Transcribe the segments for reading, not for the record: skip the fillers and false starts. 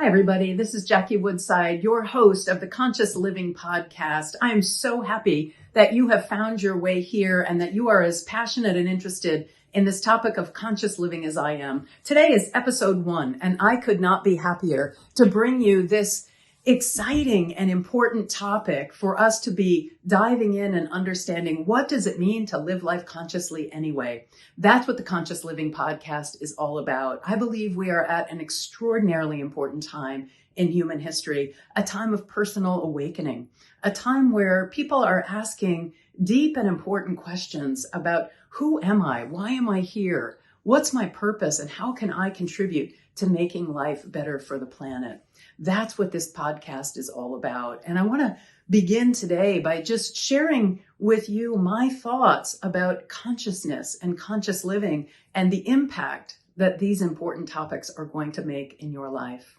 Hi, everybody. This is Jackie Woodside, your host of the Conscious Living Podcast. I am so happy that you have found your way here and that you are as passionate and interested in this topic of conscious living as I am. Today is episode 1, and I could not be happier to bring you this exciting and important topic for us to be diving in and understanding what does it mean to live life consciously anyway. That's what the Conscious Living Podcast is all about. I believe we are at an extraordinarily important time in human history, a time of personal awakening, a time where people are asking deep and important questions about who am I? Why am I here? What's my purpose? And how can I contribute to making life better for the planet? That's what this podcast is all about. And I want to begin today by just sharing with you my thoughts about consciousness and conscious living and the impact that these important topics are going to make in your life.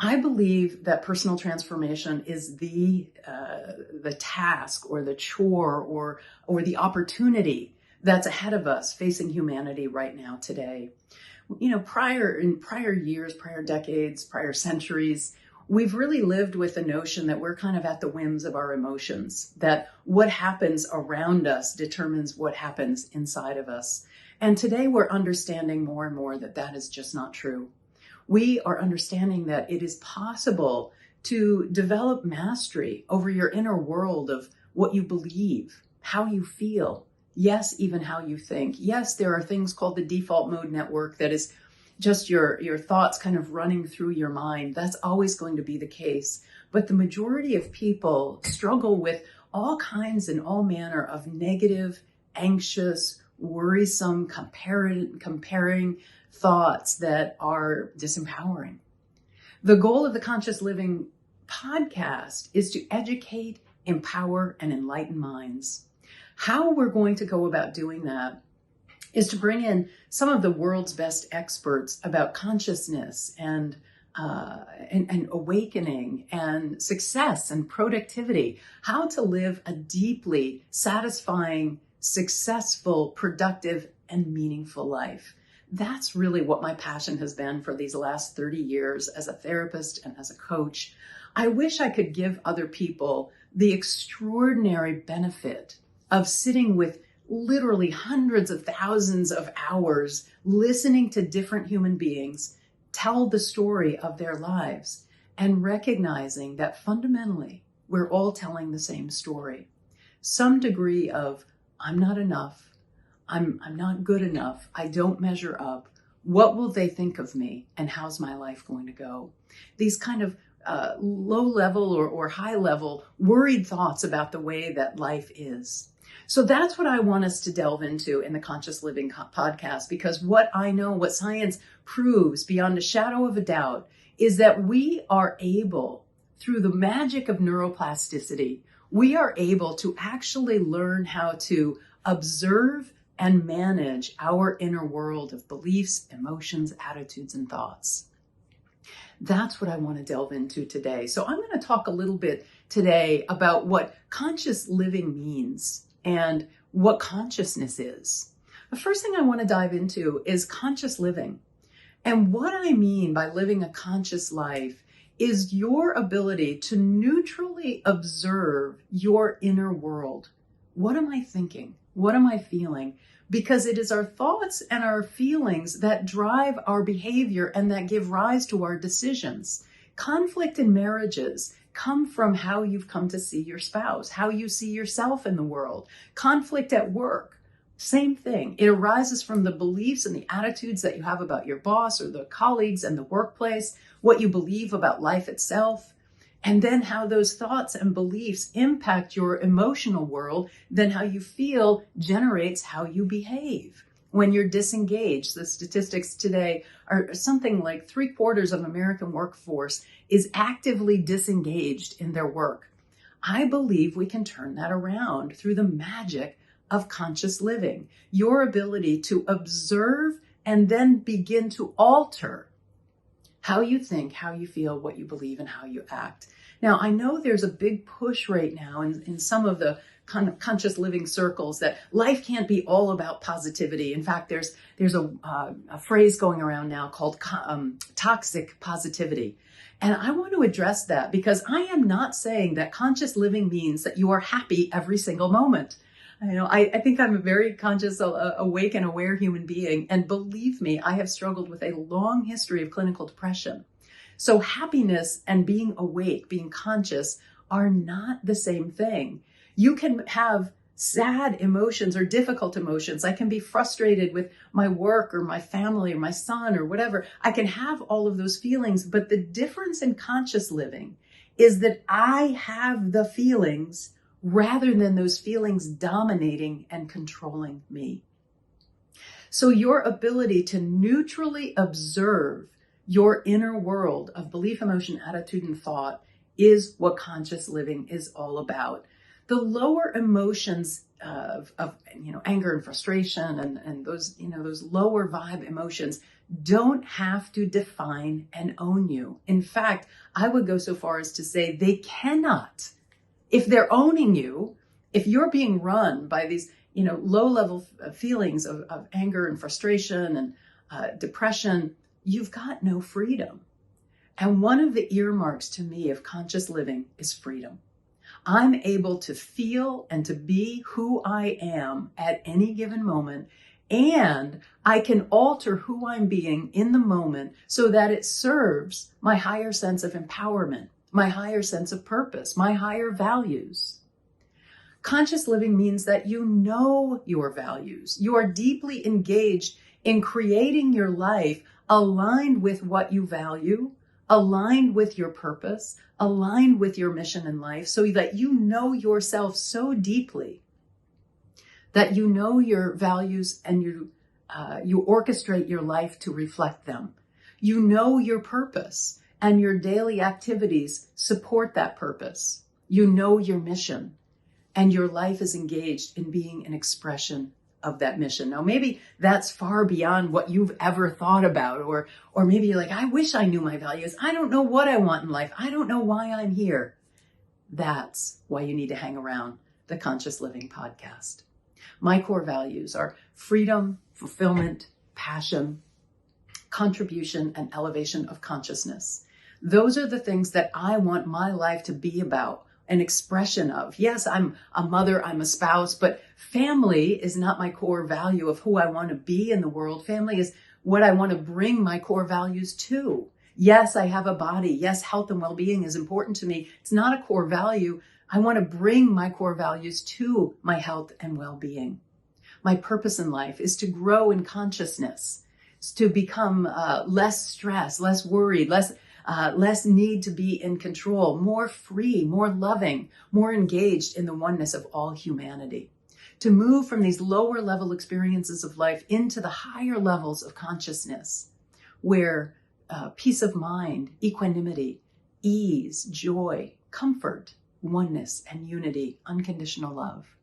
I believe that personal transformation is the task or the chore or the opportunity that's ahead of us facing humanity right now today. You know, in prior years, prior decades, prior centuries, we've really lived with the notion that we're kind of at the whims of our emotions, that what happens around us determines what happens inside of us. And today we're understanding more and more that that is just not true. We are understanding that it is possible to develop mastery over your inner world of what you believe, how you feel. Yes, even how you think. Yes, there are things called the default mode network that is just your thoughts kind of running through your mind. That's always going to be the case. But the majority of people struggle with all kinds and all manner of negative, anxious, worrisome, comparing thoughts that are disempowering. The goal of the Conscious Living Podcast is to educate, empower, and enlighten minds. How we're going to go about doing that is to bring in some of the world's best experts about consciousness and awakening and success and productivity, how to live a deeply satisfying, successful, productive, and meaningful life. That's really what my passion has been for these last 30 years as a therapist and as a coach. I wish I could give other people the extraordinary benefit of sitting with literally hundreds of thousands of hours listening to different human beings tell the story of their lives and recognizing that fundamentally we're all telling the same story. Some degree of I'm not enough, I'm not good enough, I don't measure up, what will they think of me, and how's my life going to go? These kind of low level or high level worried thoughts about the way that life is. So that's what I want us to delve into in the Conscious Living Podcast, because what I know, what science proves beyond a shadow of a doubt, is that we are able, through the magic of neuroplasticity, we are able to actually learn how to observe and manage our inner world of beliefs, emotions, attitudes, and thoughts. That's what I want to delve into today. So I'm going to talk a little bit today about what conscious living means and what consciousness is. The first thing I want to dive into is conscious living. And what I mean by living a conscious life is your ability to neutrally observe your inner world. What am I thinking? What am I feeling? Because it is our thoughts and our feelings that drive our behavior and that give rise to our decisions. Conflict in marriages come from how you've come to see your spouse, how you see yourself in the world. Conflict at work, same thing. It arises from the beliefs and the attitudes that you have about your boss or the colleagues and the workplace, what you believe about life itself, and then how those thoughts and beliefs impact your emotional world, then how you feel generates how you behave. When you're disengaged, the statistics today are something like 3/4 of American workforce is actively disengaged in their work. I believe we can turn that around through the magic of conscious living, your ability to observe and then begin to alter how you think, how you feel, what you believe, and how you act. Now, I know there's a big push right now in some of the conscious living circles that life can't be all about positivity. In fact, there's a phrase going around now called toxic positivity. And I want to address that because I am not saying that conscious living means that you are happy every single moment. I think I'm a very conscious, awake and aware human being. And believe me, I have struggled with a long history of clinical depression. So happiness and being awake, being conscious are not the same thing. You can have sad emotions or difficult emotions. I can be frustrated with my work or my family or my son or whatever. I can have all of those feelings, but the difference in conscious living is that I have the feelings rather than those feelings dominating and controlling me. So your ability to neutrally observe your inner world of belief, emotion, attitude, and thought is what conscious living is all about. The lower emotions of anger and frustration and those lower vibe emotions don't have to define and own you. In fact, I would go so far as to say they cannot. If they're owning you, if you're being run by these low level feelings of anger and frustration and depression, you've got no freedom. And one of the earmarks to me of conscious living is freedom. I'm able to feel and to be who I am at any given moment, and I can alter who I'm being in the moment so that it serves my higher sense of empowerment, my higher sense of purpose, my higher values. Conscious living means that you know your values. You are deeply engaged in creating your life aligned with what you value, aligned with your purpose, aligned with your mission in life, so that you know yourself so deeply that you know your values and you orchestrate your life to reflect them. You know your purpose and your daily activities support that purpose. You know your mission and your life is engaged in being an expression of that mission. Now, maybe that's far beyond what you've ever thought about, or maybe you're like, I wish I knew my values. I don't know what I want in life. I don't know why I'm here. That's why you need to hang around the Conscious Living podcast. My core values are freedom, fulfillment, passion, contribution, and elevation of consciousness. Those are the things that I want my life to be about. An expression of. Yes, I'm a mother, I'm a spouse, but family is not my core value of who I want to be in the world. Family is what I want to bring my core values to. Yes, I have a body. Yes, health and well-being is important to me. It's not a core value. I want to bring my core values to my health and well-being. My purpose in life is to grow in consciousness, to become less stressed, less worried, less need to be in control, more free, more loving, more engaged in the oneness of all humanity. To move from these lower level experiences of life into the higher levels of consciousness, where peace of mind, equanimity, ease, joy, comfort, oneness, and unity, unconditional love,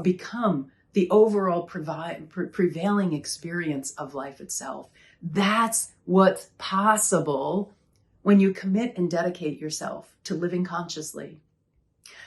become the overall prevailing experience of life itself. That's what's possible when you commit and dedicate yourself to living consciously,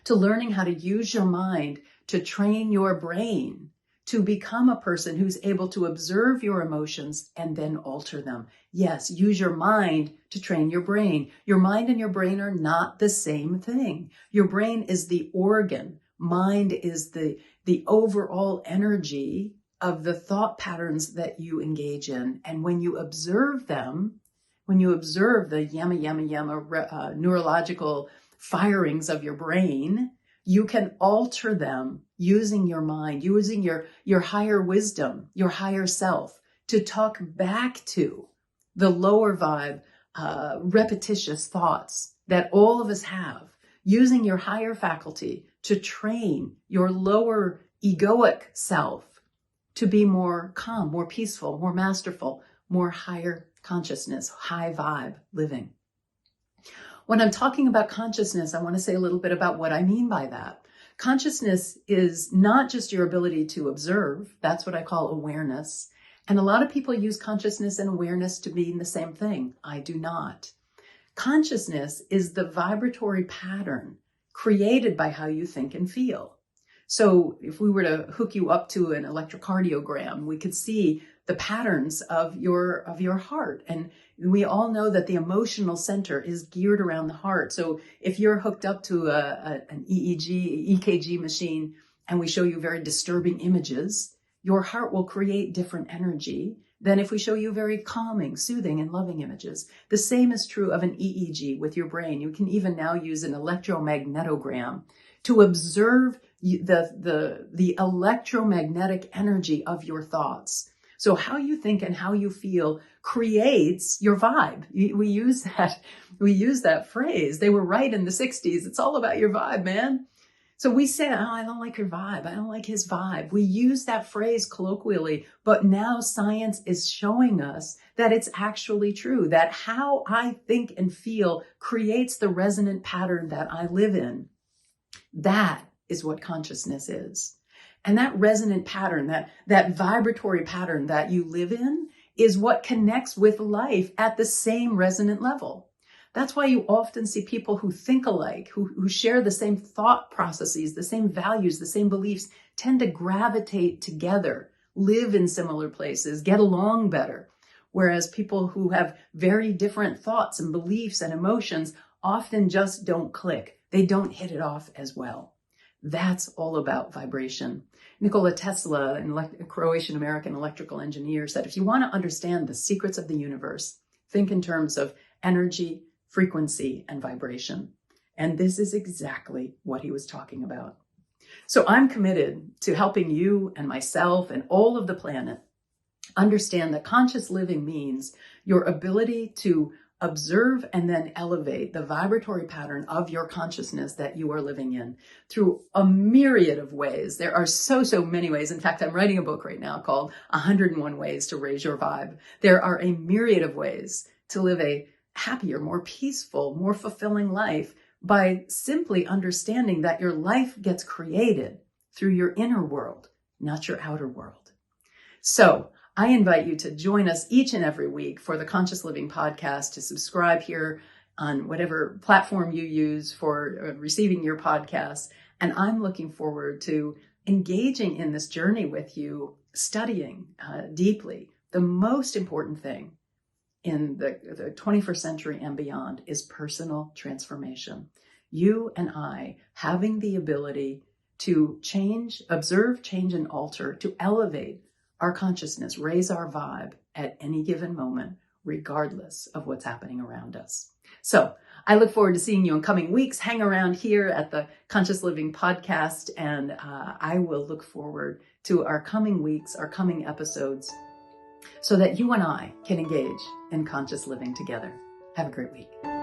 to learning how to use your mind to train your brain to become a person who's able to observe your emotions and then alter them. Yes, use your mind to train your brain. Your mind and your brain are not the same thing. Your brain is the organ. Mind is the overall energy of the thought patterns that you engage in. And when you observe them, when you observe the neurological firings of your brain, you can alter them using your mind, using your higher wisdom, your higher self, to talk back to the lower vibe, repetitious thoughts that all of us have, using your higher faculty to train your lower egoic self to be more calm, more peaceful, more masterful, more higher consciousness, high vibe living. When I'm talking about consciousness, I want to say a little bit about what I mean by that. Consciousness is not just your ability to observe. That's what I call awareness. And a lot of people use consciousness and awareness to mean the same thing. I do not. Consciousness is the vibratory pattern created by how you think and feel. So if we were to hook you up to an electrocardiogram, we could see the patterns of your heart. And we all know that the emotional center is geared around the heart. So if you're hooked up to an EKG machine, and we show you very disturbing images, your heart will create different energy than if we show you very calming, soothing, and loving images. The same is true of an EEG with your brain. You can even now use an electromagnetogram to observe the electromagnetic energy of your thoughts. So how you think and how you feel creates your vibe. We use that phrase. They were right in the 60s. It's all about your vibe, man. So we say, oh, I don't like your vibe. I don't like his vibe. We use that phrase colloquially, but now science is showing us that it's actually true, that how I think and feel creates the resonant pattern that I live in. That is what consciousness is. And that resonant pattern, that vibratory pattern that you live in is what connects with life at the same resonant level. That's why you often see people who think alike, who share the same thought processes, the same values, the same beliefs, tend to gravitate together, live in similar places, get along better. Whereas people who have very different thoughts and beliefs and emotions often just don't click. They don't hit it off as well. That's all about vibration. Nikola Tesla, a Croatian-American electrical engineer, said, if you want to understand the secrets of the universe, think in terms of energy, frequency, and vibration. And this is exactly what he was talking about. So I'm committed to helping you and myself and all of the planet understand that conscious living means your ability to observe and then elevate the vibratory pattern of your consciousness that you are living in through a myriad of ways. There are so many ways. In fact, I'm writing a book right now called 101 Ways to Raise Your Vibe. There are a myriad of ways to live a happier, more peaceful, more fulfilling life by simply understanding that your life gets created through your inner world, not your outer world. So I invite you to join us each and every week for the Conscious Living Podcast, to subscribe here on whatever platform you use for receiving your podcasts. And I'm looking forward to engaging in this journey with you, studying deeply. The most important thing in the 21st century and beyond is personal transformation. You and I having the ability to change, observe, change, and alter, to elevate our consciousness, raise our vibe at any given moment, regardless of what's happening around us. So I look forward to seeing you in coming weeks. Hang around here at the Conscious Living Podcast, and I will look forward to our coming weeks, our coming episodes, so that you and I can engage in conscious living together. Have a great week.